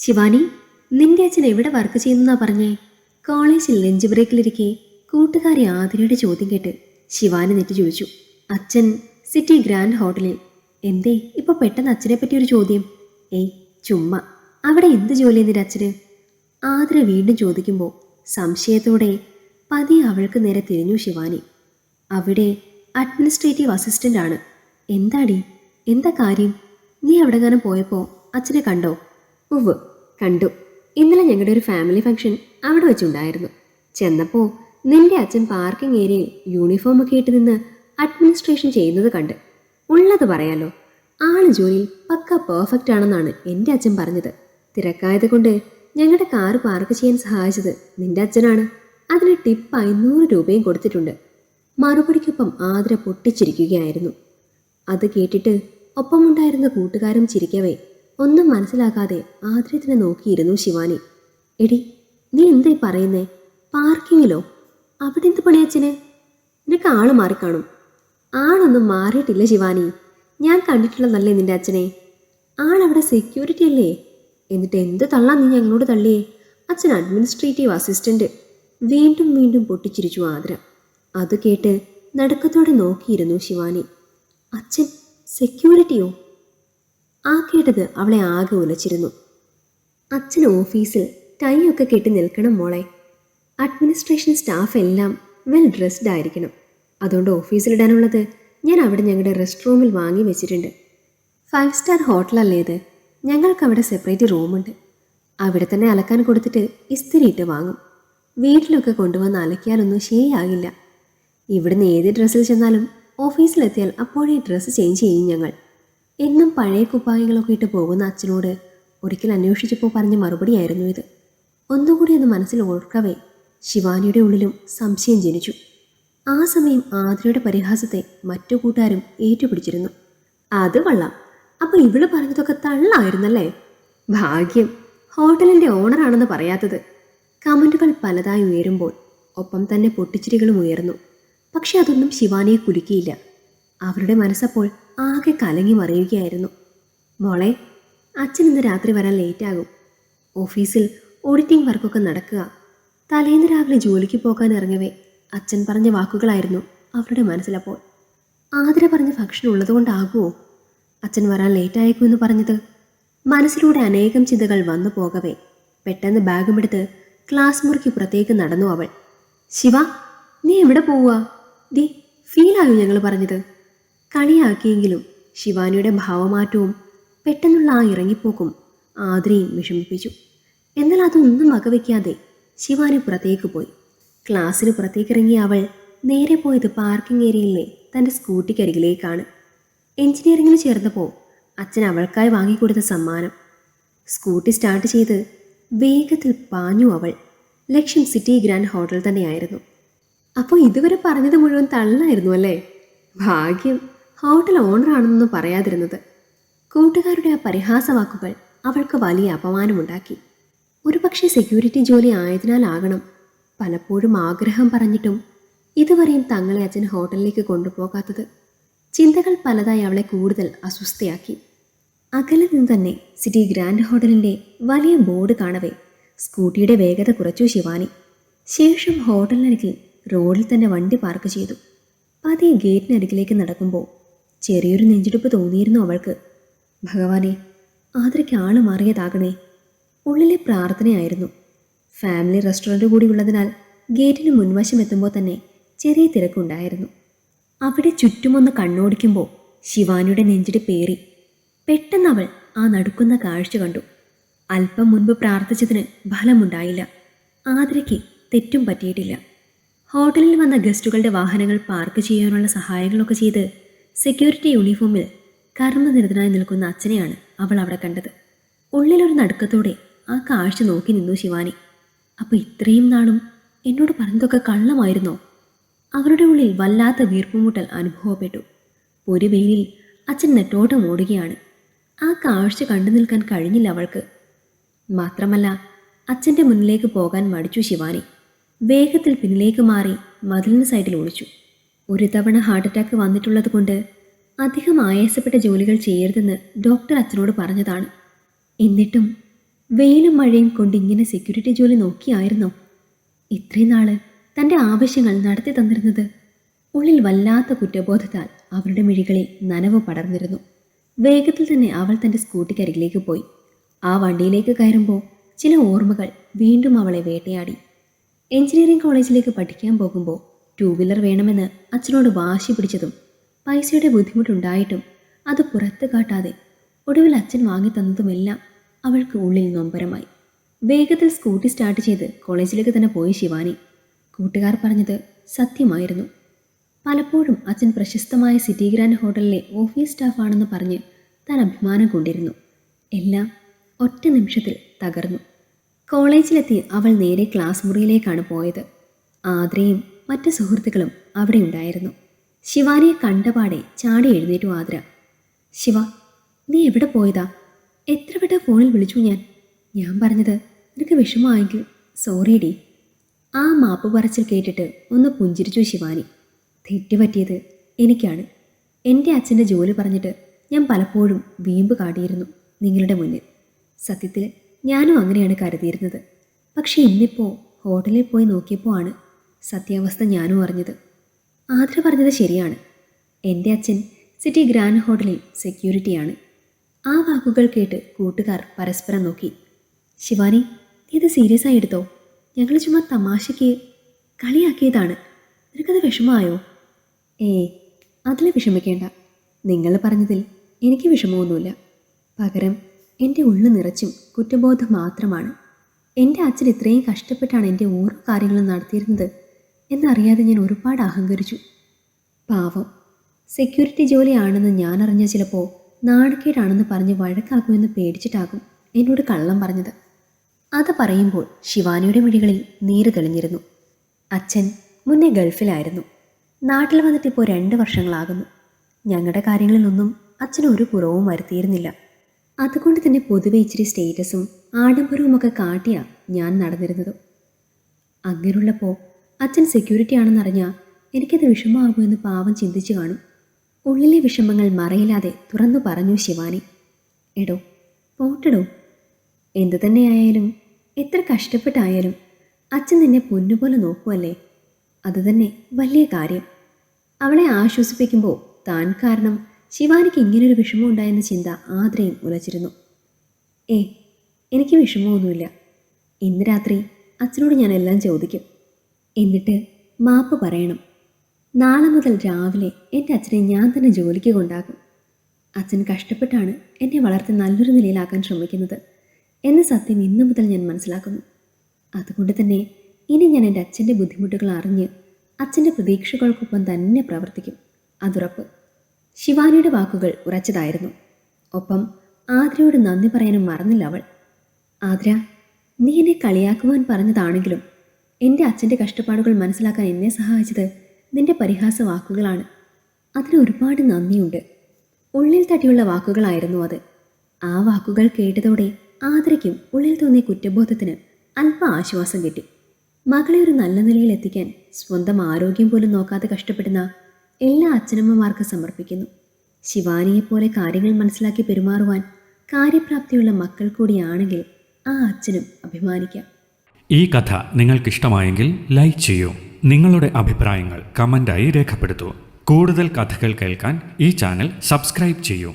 ശിവാനി, നിന്റെ അച്ഛൻ എവിടെ വർക്ക് ചെയ്യുന്നെന്നാ പറഞ്ഞേ? കോളേജിൽ ലഞ്ച് ബ്രേക്കിലിരിക്കെ കൂട്ടുകാരി ആതിരയുടെ ചോദ്യം കേട്ട് ശിവാനി നെറ്റി ചോദിച്ചു. അച്ഛൻ സിറ്റി ഗ്രാൻഡ് ഹോട്ടലിൽ. എന്തേ ഇപ്പൊ പെട്ടെന്ന് അച്ഛനെ പറ്റിയൊരു ചോദ്യം? ഏയ് ചുമ്മാ. അവിടെ എന്ത് ജോലി നിന്റെ അച്ഛന്? ആതിര വീണ്ടും ചോദിക്കുമ്പോൾ സംശയത്തോടെ പതിയെ അവൾക്ക് നേരെ തിരിഞ്ഞു ശിവാനി. അവിടെ അഡ്മിനിസ്ട്രേറ്റീവ് അസിസ്റ്റന്റ് ആണ്. എന്താടി, എന്താ കാര്യം? നീ എവിടെങ്ങാനും പോയപ്പോൾ അച്ഛനെ കണ്ടോ? ഉവ്, കണ്ടു. ഇന്നലെ ഞങ്ങളുടെ ഒരു ഫാമിലി ഫംഗ്ഷൻ അവിടെ വെച്ചുണ്ടായിരുന്നു. ചെന്നപ്പോൾ നിന്റെ അച്ഛൻ പാർക്കിംഗ് ഏരിയയിൽ യൂണിഫോം ഒക്കെ ഇട്ട് നിന്ന് അഡ്മിനിസ്ട്രേഷൻ ചെയ്യുന്നത് കണ്ട്. ഉള്ളത് പറയാലോ, ആള് ജോലിയിൽ പക്ക പെർഫെക്റ്റ് ആണെന്നാണ് എൻ്റെ അച്ഛൻ പറഞ്ഞത്. തിരക്കായത് കൊണ്ട് ഞങ്ങളുടെ കാറ് പാർക്ക് ചെയ്യാൻ സഹായിച്ചത് നിന്റെ അച്ഛനാണ്. അതിന് ടിപ്പ് 500 രൂപയും കൊടുത്തിട്ടുണ്ട്. മറുപടിക്കൊപ്പം ആതിര പൊട്ടിച്ചിരിക്കുകയായിരുന്നു. അത് കേട്ടിട്ട് ഒപ്പമുണ്ടായിരുന്ന കൂട്ടുകാരും ചിരിക്കവേ ഒന്നും മനസ്സിലാക്കാതെ ആതിരത്തിനെ നോക്കിയിരുന്നു ശിവാനി. എടി, നീ എന്തായി പറയുന്നേ? പാർക്കിങ്ങിലോ? അവിടെ എന്ത് പണി അച്ഛന്? നിനക്ക് ആള് മാറിക്കാണും. ആളൊന്നും മാറിയിട്ടില്ല ശിവാനി, ഞാൻ കണ്ടിട്ടുള്ളതല്ലേ നിന്റെ അച്ഛനെ. ആളവിടെ സെക്യൂരിറ്റി അല്ലേ. എന്നിട്ട് എന്ത് തള്ളാൻ നീ ഞങ്ങളോട് തള്ളിയേ? അച്ഛൻ അഡ്മിനിസ്ട്രേറ്റീവ് അസിസ്റ്റന്റ്. വീണ്ടും വീണ്ടും പൊട്ടിച്ചിരിച്ചു ആതിര. അത് കേട്ട് നടുക്കത്തോടെ നോക്കിയിരുന്നു ശിവാനി. അച്ഛൻ സെക്യൂരിറ്റിയോ? ആ കേട്ടത് അവളെ ആകെ ഉലച്ചിരുന്നു. അച്ഛൻ ഓഫീസിൽ ടൈ ഒക്കെ കെട്ടി നിൽക്കണം മോളെ. അഡ്മിനിസ്ട്രേഷൻ സ്റ്റാഫ് എല്ലാം വെൽ ഡ്രസ്ഡ് ആയിരിക്കണം. അതുകൊണ്ട് ഓഫീസിലിടാനുള്ളത് ഞാൻ അവിടെ ഞങ്ങളുടെ റെസ്റ്റ് റൂമിൽ വാങ്ങി വെച്ചിട്ടുണ്ട്. 5 സ്റ്റാർ ഹോട്ടലല്ലേ ഇത്. ഞങ്ങൾക്കവിടെ സെപ്പറേറ്റ് റൂമുണ്ട്. അവിടെ തന്നെ അലക്കാൻ കൊടുത്തിട്ട് ഇസ്തിരിയിട്ട് വാങ്ങും. വീട്ടിലൊക്കെ കൊണ്ടുവന്ന് അലക്കിയാലൊന്നും ശരിയാകില്ല. ഇവിടുന്ന് ഏത് ഡ്രസ്സിൽ ചെന്നാലും ഓഫീസിലെത്തിയാൽ അപ്പോഴേ ഡ്രസ്സ് ചേഞ്ച് ചെയ്യും ഞങ്ങൾ. എന്നും പഴയ കുപ്പായങ്ങളൊക്കെ ഇട്ട് പോകുന്ന അച്ഛനോട് ഒരിക്കൽ അന്വേഷിച്ചപ്പോൾ പറഞ്ഞ മറുപടിയായിരുന്നു ഇത്. ഒന്നുകൂടി അത് മനസ്സിൽ ഓർക്കവേ ശിവാനിയുടെ ഉള്ളിലും സംശയം ജനിച്ചു. ആ സമയം ആതിരയുടെ പരിഹാസത്തെ മറ്റു കൂട്ടുകാരും ഏറ്റുപിടിച്ചിരുന്നു. അത് കൊള്ളാം, അപ്പോൾ ഇവള് പറഞ്ഞതൊക്കെ തള്ളായിരുന്നല്ലേ? ഭാഗ്യം ഹോട്ടലിൻ്റെ ഓണറാണെന്ന് പറയാത്തത്. കമൻറ്റുകൾ പലതായി ഉയരുമ്പോൾ ഒപ്പം തന്നെ പൊട്ടിച്ചിരികളും ഉയർന്നു. പക്ഷെ അതൊന്നും ശിവാനിയെ കുലുക്കിയില്ല. അവരുടെ മനസ്സപ്പോൾ ആകെ കലങ്ങി മറിയുകയായിരുന്നു. മോളെ, അച്ഛൻ ഇന്ന് രാത്രി വരാൻ ലേറ്റാകും. ഓഫീസിൽ ഓഡിറ്റിംഗ് വർക്കൊക്കെ നടക്കുക. തലേന്ന് രാവിലെ ജോലിക്ക് പോകാൻ ഇറങ്ങവേ അച്ഛൻ പറഞ്ഞ വാക്കുകളായിരുന്നു അവരുടെ മനസ്സിലപ്പോൾ. ആതിര പറഞ്ഞ ഭക്ഷണം ഉള്ളതുകൊണ്ടാകുമോ അച്ഛൻ വരാൻ ലേറ്റായേക്കുമെന്ന് പറഞ്ഞത്? മനസ്സിലൂടെ അനേകം ചിന്തകൾ വന്നു പോകവേ പെട്ടെന്ന് ബാഗുമെടുത്ത് ക്ലാസ് മുറിക്ക് പുറത്തേക്ക് നടന്നു അവൾ. ശിവ, നീ എവിടെ പോവുക? ദി ഫീലായോ ഞങ്ങൾ പറഞ്ഞത്? കളിയാക്കിയെങ്കിലും ശിവാനിയുടെ ഭാവമാറ്റവും പെട്ടെന്നുള്ള ആ ഇറങ്ങിപ്പോക്കും ആതിരയും വിഷമിപ്പിച്ചു. എന്നാൽ അതൊന്നും വകവയ്ക്കാതെ ശിവാനി പുറത്തേക്ക് പോയി. ക്ലാസ്സിന് പുറത്തേക്കിറങ്ങിയ അവൾ നേരെ പോയത് പാർക്കിംഗ് ഏരിയയിലെ തൻ്റെ സ്കൂട്ടിക്കരികിലേക്കാണ്. എഞ്ചിനീയറിംഗിന് ചേർന്നപ്പോൾ അച്ഛൻ അവൾക്കായി വാങ്ങിക്കൊടുത്ത സമ്മാനം. സ്കൂട്ടി സ്റ്റാർട്ട് ചെയ്ത് വേഗത്തിൽ പാഞ്ഞു അവൾ. ലക്ഷ്യം സിറ്റി ഗ്രാൻഡ് ഹോട്ടൽ തന്നെയായിരുന്നു. അപ്പോൾ ഇതുവരെ പറഞ്ഞത് മുഴുവൻ തള്ളായിരുന്നു അല്ലേ? ഭാഗ്യം ഹോട്ടൽ ഓണറാണെന്നൊന്നും പറയാതിരുന്നത്. കൂട്ടുകാരുടെ ആ പരിഹാസ വാക്കുകൾ അവൾക്ക് വലിയ അപമാനമുണ്ടാക്കി. ഒരുപക്ഷെ സെക്യൂരിറ്റി ജോലി ആയതിനാലാകണം പലപ്പോഴും ആഗ്രഹം പറഞ്ഞിട്ടും ഇതുവരെയും തങ്ങളെ അച്ഛൻ ഹോട്ടലിലേക്ക് കൊണ്ടുപോകാത്തത്. ചിന്തകൾ പലതായി അവളെ കൂടുതൽ അസ്വസ്ഥയാക്കി. അകലെ നിന്ന് തന്നെ സിറ്റി ഗ്രാൻഡ് ഹോട്ടലിൻ്റെ വലിയ ബോർഡ് കാണവേ സ്കൂട്ടിയുടെ വേഗത കുറച്ചു ശിവാനി. ശേഷം ഹോട്ടലിനരികിൽ റോഡിൽ തന്നെ വണ്ടി പാർക്ക് ചെയ്തു. പതിയെ ഗേറ്റിനരികിലേക്ക് നടക്കുമ്പോൾ ചെറിയൊരു നെഞ്ചിടിപ്പ് തോന്നിയിരുന്നു അവൾക്ക്. ഭഗവാനെ, ആതിരയ്ക്ക് ആള് മാറിയതാകണേ. ഉള്ളിലെ പ്രാർത്ഥനയായിരുന്നു. ഫാമിലി റെസ്റ്റോറൻറ്റ് കൂടി ഉള്ളതിനാൽ ഗേറ്റിന് മുൻവശം എത്തുമ്പോൾ തന്നെ ചെറിയ തിരക്കുണ്ടായിരുന്നു. അവിടെ ചുറ്റുമൊന്ന് കണ്ണോടിക്കുമ്പോൾ ശിവാനിയുടെ നെഞ്ചിടിപ്പേറി. പെട്ടെന്ന് അവൾ ആ നടുക്കുന്ന കാഴ്ച കണ്ടു. അല്പം മുൻപ് പ്രാർത്ഥിച്ചതിന് ഫലമുണ്ടായില്ല. ആതിരയ്ക്ക് തെറ്റും പറ്റിയിട്ടില്ല. ഹോട്ടലിൽ വന്ന ഗസ്റ്റുകളുടെ വാഹനങ്ങൾ പാർക്ക് ചെയ്യാനുള്ള സഹായങ്ങളൊക്കെ ചെയ്ത് സെക്യൂരിറ്റി യൂണിഫോമിൽ കർമ്മനിരതനായി നിൽക്കുന്ന അച്ഛനെയാണ് അവൾ അവിടെ കണ്ടത്. ഉള്ളിലൊരു നടുക്കത്തോടെ ആ കാഴ്ച നോക്കി നിന്നു ശിവാനി. അപ്പോൾ ഇത്രയും നാളും എന്നോട് പറഞ്ഞതൊക്കെ കള്ളമായിരുന്നോ? അവരുടെ ഉള്ളിൽ വല്ലാത്ത വീർപ്പുമുട്ടൽ അനുഭവപ്പെട്ടു. ഒരു വെയിലിൽ അച്ഛൻ നെട്ടോട്ടം ഓടുകയാണ്. ആ കാഴ്ച കണ്ടു നിൽക്കാൻ കഴിഞ്ഞില്ല അവൾക്ക്. മാത്രമല്ല അച്ഛൻ്റെ മുന്നിലേക്ക് പോകാൻ മടിച്ചു ശിവാനി. വേഗത്തിൽ പിന്നിലേക്ക് മാറി മതിലിന് സൈഡിൽ ഒളിച്ചു. ഒരു തവണ ഹാർട്ട് അറ്റാക്ക് വന്നിട്ടുള്ളത് കൊണ്ട് അധികം ആയാസപ്പെട്ട ജോലികൾ ചെയ്യരുതെന്ന് ഡോക്ടർ അച്ഛനോട് പറഞ്ഞതാണ്. എന്നിട്ടും വെയിലും മഴയും കൊണ്ട് ഇങ്ങനെ സെക്യൂരിറ്റി ജോലി നോക്കിയായിരുന്നോ ഇത്രയും നാള് തൻ്റെ ആവശ്യങ്ങൾ നടത്തി തന്നിരുന്നത്? ഉള്ളിൽ വല്ലാത്ത കുറ്റബോധത്താൽ അവരുടെ മിഴികളിൽ നനവ് പടർന്നിരുന്നു. വേഗത്തിൽ തന്നെ അവൾ തൻ്റെ സ്കൂട്ടിക്കരികിലേക്ക് പോയി. ആ വണ്ടിയിലേക്ക് കയറുമ്പോൾ ചില ഓർമ്മകൾ വീണ്ടും അവളെ വേട്ടയാടി. എഞ്ചിനീയറിംഗ് കോളേജിലേക്ക് പഠിക്കാൻ പോകുമ്പോൾ 2 വീലർ വേണമെന്ന് അച്ഛനോട് വാശി പിടിച്ചതും പൈസയുടെ ബുദ്ധിമുട്ടുണ്ടായിട്ടും അത് പുറത്ത് കാട്ടാതെ ഒടുവിൽ അച്ഛൻ വാങ്ങിത്തന്നതുമെല്ലാം അവൾക്ക് ഉള്ളിൽ നൊമ്പരമായി. വേഗത്തിൽ സ്കൂട്ടി സ്റ്റാർട്ട് ചെയ്ത് കോളേജിലേക്ക് തന്നെ പോയി ശിവാനി. കൂട്ടുകാർ പറഞ്ഞത് സത്യമായിരുന്നു. പലപ്പോഴും അച്ഛൻ പ്രശസ്തമായ സിറ്റി ഗ്രാൻഡ് ഹോട്ടലിലെ ഓഫീസ് സ്റ്റാഫാണെന്ന് പറഞ്ഞ് താൻ അഭിമാനം കൊണ്ടിരുന്നു. എല്ലാം ഒറ്റ നിമിഷത്തിൽ തകർന്നു. കോളേജിലെത്തി അവൾ നേരെ ക്ലാസ് മുറിയിലേക്കാണ് പോയത്. ആദ്രയും മറ്റ് സുഹൃത്തുക്കളും അവിടെ ഉണ്ടായിരുന്നു. ശിവാനിയെ കണ്ടപാടെ ചാടി എഴുന്നേറ്റു ആദ്ര. ശിവ, നീ എവിടെ പോയതാ? എത്ര വട്ടം ഫോണിൽ വിളിച്ചു ഞാൻ പറഞ്ഞത് നിനക്ക് വിഷമമായെങ്കിൽ സോറി ഡി. ആ മാപ്പ് പറച്ചിൽ കേട്ടിട്ട് ഒന്ന് പുഞ്ചിരിച്ചു ശിവാനി. തെറ്റുപറ്റിയത് എനിക്കാണ്. എൻ്റെ അച്ഛൻ്റെ ജോലി പറഞ്ഞിട്ട് ഞാൻ പലപ്പോഴും വീമ്പ് കാട്ടിയിരുന്നു നിങ്ങളുടെ മുന്നിൽ. സത്യത്തിൽ ഞാനും അങ്ങനെയാണ് കരുതിയിരുന്നത്. പക്ഷേ ഇന്നിപ്പോൾ ഹോട്ടലിൽ പോയി നോക്കിയപ്പോൾ ആണ് സത്യാവസ്ഥ ഞാനും അറിഞ്ഞത്. ആദ്ര പറഞ്ഞത് ശരിയാണ്. എൻ്റെ അച്ഛൻ സിറ്റി ഗ്രാൻഡ് ഹോട്ടലിൽ സെക്യൂരിറ്റിയാണ്. ആ വാക്കുകൾ കേട്ട് കൂട്ടുകാർ പരസ്പരം നോക്കി. ശിവാനി, നീ ഇത് സീരിയസ് ആയി എടുത്തോ? ഞങ്ങൾ ചുമ്മാ തമാശയ്ക്ക് കളിയാക്കിയതാണ്. നിനക്കത് വിഷമമായോ? അതിൽ വിഷമിക്കേണ്ട. നിങ്ങൾ പറഞ്ഞതിൽ എനിക്ക് വിഷമമൊന്നുമില്ല. പകരം എൻ്റെ ഉള്ളു നിറച്ചും കുറ്റബോധം മാത്രമാണ്. എൻ്റെ അച്ഛൻ ഇത്രയും കഷ്ടപ്പെട്ടാണ് എൻ്റെ ഓരോ കാര്യങ്ങളും നടത്തിയിരുന്നത് എന്നറിയാതെ ഞാൻ ഒരുപാട് അഹങ്കരിച്ചു. പാവം, സെക്യൂരിറ്റി ജോലിയാണെന്ന് ഞാൻ അറിഞ്ഞ ചിലപ്പോൾ നാണക്കേടാണെന്ന് പറഞ്ഞ് വഴക്കാക്കുമെന്ന് പേടിച്ചിട്ടാകും എന്നോട് കള്ളം പറഞ്ഞത്. അത് പറയുമ്പോൾ ശിവാനിയുടെ മിഴികളിൽ നീര് തെളിഞ്ഞിരുന്നു. അച്ഛൻ മുന്നേ ഗൾഫിലായിരുന്നു. നാട്ടിൽ വന്നിട്ട് ഇപ്പോൾ 2 വർഷങ്ങളാകുന്നു. ഞങ്ങളുടെ കാര്യങ്ങളിലൊന്നും അച്ഛൻ ഒരു കുറവും വരുത്തിയിരുന്നില്ല. അതുകൊണ്ട് തന്നെ പൊതുവെ ഇച്ചിരി സ്റ്റേറ്റസും ആഡംബരവുമൊക്കെ കാട്ടിയാ ഞാൻ നടന്നിരുന്നതും. അങ്ങനെയുള്ളപ്പോൾ അച്ഛൻ സെക്യൂരിറ്റി ആണെന്നറിഞ്ഞാൽ എനിക്കത് വിഷമമാകുമെന്ന് പാവം ചിന്തിച്ചു കാണും. ഉള്ളിലെ വിഷമങ്ങൾ മറയില്ലാതെ തുറന്നു പറഞ്ഞു ശിവാനി. എടോ പോട്ടെടോ, എന്തു തന്നെയായാലും എത്ര കഷ്ടപ്പെട്ടായാലും അച്ഛൻ നിന്നെ പൊന്നുപോലെ നോക്കുമല്ലേ, അതുതന്നെ വലിയ കാര്യം. അവളെ ആശ്വസിപ്പിക്കുമ്പോൾ താൻ കാരണം ശിവാനിക്ക് ഇങ്ങനൊരു വിഷമം ഉണ്ടായെന്ന ചിന്ത ആദ്രയും ഉലച്ചിരുന്നു. എനിക്ക് വിഷമമൊന്നുമില്ല. ഇന്ന് രാത്രി അച്ഛനോട് ഞാൻ എല്ലാം ചോദിക്കും. എന്നിട്ട് മാപ്പ് പറയണം. നാളെ മുതൽ രാവിലെ എൻ്റെ അച്ഛനെ ഞാൻ തന്നെ ജോലിക്ക് കൊണ്ടാക്കും. അച്ഛൻ കഷ്ടപ്പെട്ടാണ് എന്നെ വളർത്തി നല്ലൊരു നിലയിലാക്കാൻ ശ്രമിക്കുന്നത് എന്ന സത്യം ഇന്നു മുതൽ ഞാൻ മനസ്സിലാക്കുന്നു. അതുകൊണ്ട് തന്നെ ഇനി ഞാൻ എൻ്റെ അച്ഛൻ്റെ ബുദ്ധിമുട്ടുകൾ അറിഞ്ഞ് അച്ഛൻ്റെ പ്രതീക്ഷകൾക്കൊപ്പം തന്നെ പ്രവർത്തിക്കും, അതുറപ്പ്. ശിവാനിയുടെ വാക്കുകൾ ഉറച്ചതായിരുന്നു. ഒപ്പം ആദ്രയോട് നന്ദി പറയാനും മറന്നില്ല അവൾ. ആദ്ര, നീ എന്നെ കളിയാക്കുവാൻ പറഞ്ഞതാണെങ്കിലും എൻ്റെ അച്ഛൻ്റെ കഷ്ടപ്പാടുകൾ മനസ്സിലാക്കാൻ എന്നെ സഹായിച്ചത് നിന്റെ പരിഹാസ വാക്കുകളാണ്. അതിന് ഒരുപാട് നന്ദിയുണ്ട്. ഉള്ളിൽ തട്ടിയുള്ള വാക്കുകളായിരുന്നു അത്. ആ വാക്കുകൾ കേട്ടതോടെ ആദ്രയ്ക്കും ഉള്ളിൽ തോന്നിയ കുറ്റബോധത്തിന് അല്പ ആശ്വാസം കിട്ടി. മകളെ ഒരു നല്ല നിലയിൽ എത്തിക്കാൻ സ്വന്തം ആരോഗ്യം പോലും നോക്കാതെ കഷ്ടപ്പെടുന്ന എല്ലാ അച്ഛനമ്മമാർക്ക് സമർപ്പിക്കുന്നു. ശിവാനിയെപ്പോലെ കാര്യങ്ങൾ മനസ്സിലാക്കി പെരുമാറുവാൻ കാര്യപ്രാപ്തിയുള്ള മക്കൾ കൂടിയാണെങ്കിൽ ആ അച്ഛനും അഭിമാനിക്കാം. ഈ കഥ നിങ്ങൾക്കിഷ്ടമായെങ്കിൽ ലൈക്ക് ചെയ്യൂ. നിങ്ങളുടെ അഭിപ്രായങ്ങൾ കമൻ്റായി രേഖപ്പെടുത്തൂ. കൂടുതൽ കഥകൾ കേൾക്കാൻ ഈ ചാനൽ സബ്സ്ക്രൈബ് ചെയ്യൂ.